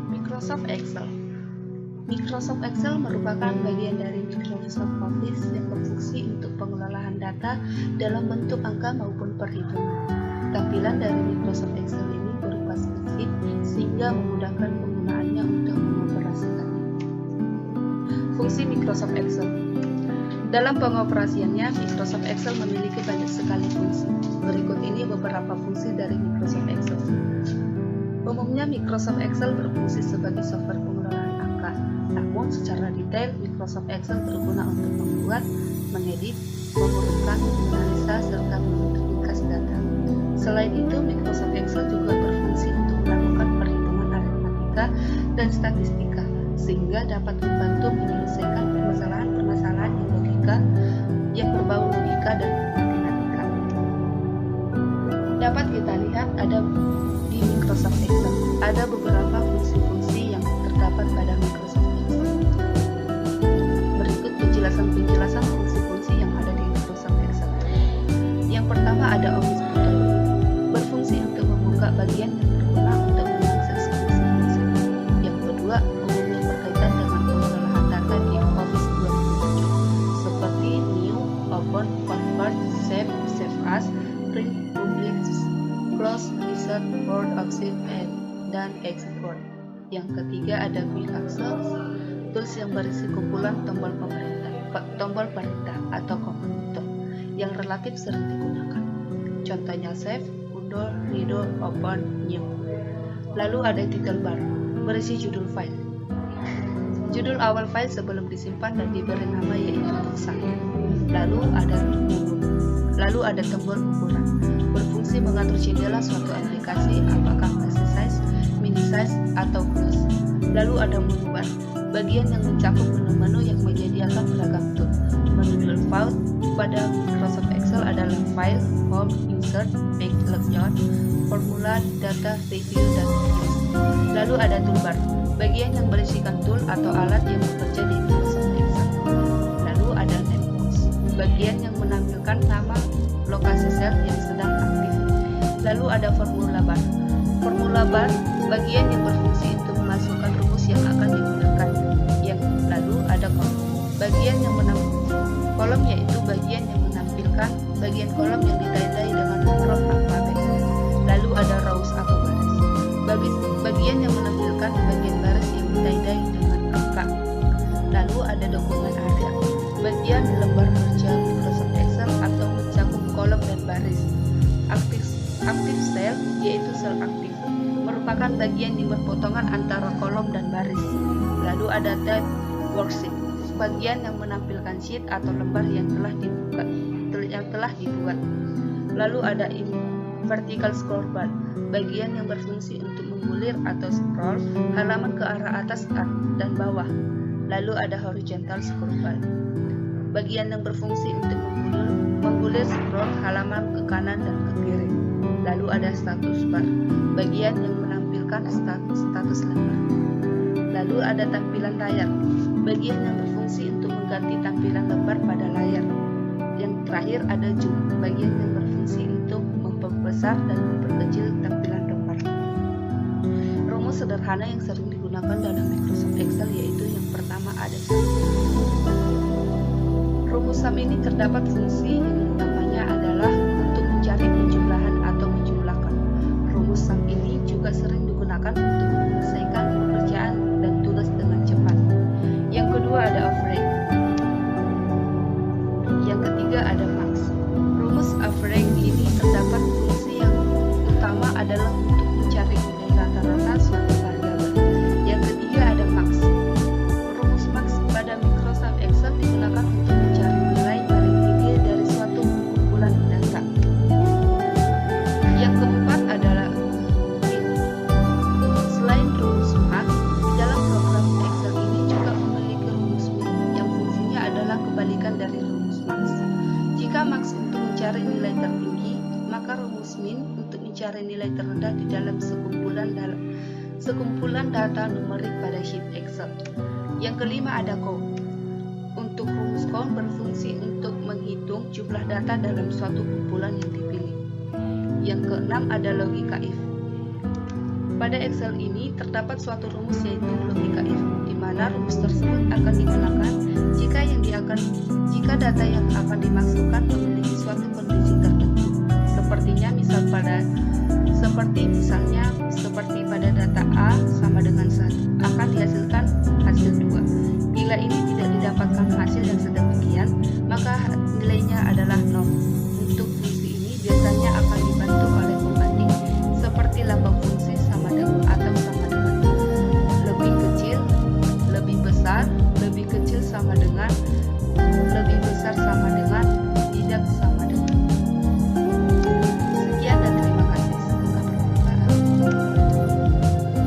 Microsoft Excel. Microsoft Excel merupakan bagian dari Microsoft Office yang berfungsi untuk pengelolaan data dalam bentuk angka maupun perhitungan. Tampilan dari Microsoft Excel ini berupa spreadsheet sehingga memudahkan penggunaannya untuk mengoperasikannya. Fungsi Microsoft Excel. Dalam pengoperasiannya, Microsoft Excel memiliki banyak sekali fungsi. Berikut ini beberapa fungsi dari Microsoft Excel. Umumnya Microsoft Excel berfungsi sebagai software pengelolaan angka. Namun secara detail, Microsoft Excel berguna untuk membuat, mengedit, mengurutkan, menganalisa, serta membentuk ringkas data. Selain itu, Microsoft Excel juga berfungsi untuk melakukan perhitungan aritmatika dan statistika, sehingga dapat membantu menyelesaikan permasalahan-permasalahan yang berbau logika dan matematika. Dapat kita lihat di Microsoft Excel ada beberapa fungsi-fungsi yang terdapat pada Microsoft Excel. Berikut penjelasan fungsi-fungsi yang ada di Microsoft Excel. Yang pertama ada Office Button, berfungsi untuk membuka bagian yang berguna untuk mengakses fungsi-fungsi. Yang kedua, umumnya berkaitan dengan pengelolaan data di Office 2007, seperti New, Open, Convert, Save, Save As, Print, Publish, Close, Insert, Board Option, dan Export. Yang ketiga ada Quick Access, tools yang berisi kumpulan tombol perintah atau komando yang relatif sering digunakan. Contohnya Save, Undo, Redo, Open, New. Lalu ada Title Bar, berisi judul file. Judul awal file sebelum disimpan dan diberi nama yaitu tulisan. Lalu ada tombol ukuran, berfungsi mengatur jendela suatu aplikasi apakah maxi size, mini size, atau close. Lalu ada menu bar, bagian yang mencakup menu-menu yang menyediakan beragam tool. Menu default pada Microsoft Excel adalah File, Home, Insert, Page Layout, Formula, Data, Review, dan Views. Lalu ada toolbar, bagian yang berisikan tool atau alat yang bekerja di Microsoft Excel. Lalu ada Namebox, bagian yang menampilkan nama lokasi sel yang sedang aktif. Lalu ada Formula Bar. Formula Bar, bagian yang berfungsi untuk memasukkan rumus yang akan digunakan. Lalu ada kolom, bagian yang kolom yaitu bagian yang menampilkan bagian kolom yang ditandai dengan huruf alfabet. Lalu ada rows atau baris, bagian yang menampilkan bagian baris yang ditandai dengan angka. Lalu ada dokumen area, bagian di lembar kerja Microsoft Excel atau mencakup kolom dan baris. Aktif sel yaitu sel aktif, merupakan bagian yang berpotongan antara kolom dan baris. Lalu ada tab worksheet, bagian yang menampilkan sheet atau lembar yang telah dibuat. Lalu ada vertical scroll bar, bagian yang berfungsi untuk menggulir atau scroll halaman ke arah atas dan bawah. Lalu ada horizontal scroll bar, bagian yang berfungsi untuk menggulir scroll halaman ke kanan dan ke kiri. Lalu ada status bar, bagian yang menampilkan status lembar. Lalu ada tampilan layar, bagian yang berfungsi untuk mengganti tampilan lembar pada layar. Yang terakhir ada zoom, bagian yang berfungsi untuk memperbesar dan memperkecil tampilan lembar. Rumus sederhana yang sering digunakan dalam Microsoft Excel yaitu yang pertama ada sum. Rumus sum ini terdapat fungsi yang utamanya adalah untuk mencari penjumlahan atau menjumlahkan. Rumus sum ini juga sering digunakan untuk menyelesaikan pekerjaan dan tugas dengan cepat. Yang kedua ada average. Yang ketiga ada max. Rumus average ini terdapat fungsi yang utama adalah untuk mencari nilai rata-rata suatu variabel. Yang ketiga ada max. Rumus max pada Microsoft Excel digunakan untuk mencari nilai paling tinggi dari suatu kumpulan data. Yang keempat adalah min. Selain rumus max, di dalam program Excel ini juga memiliki rumus min yang fungsinya adalah kebalikan dari rumus max. Jika max untuk mencari nilai tertinggi, maka rumus min untuk mencari nilai terendah di dalam sekumpulan data numerik pada sheet Excel. Yang kelima ada count. Untuk rumus count berfungsi untuk menghitung jumlah data dalam suatu kumpulan yang dipilih. Yang keenam ada logika if. Pada Excel ini terdapat suatu rumus yaitu logika if, di mana rumus tersebut akan digunakan jika data yang akan dimasukkan memiliki suatu kondisi tertentu. Seperti pada data A sama dengan 1 akan dihasilkan hasil 2. Bila ini tidak didapatkan hasil yang sedemikian, maka nilainya adalah 0. Untuk fungsi ini biasanya akan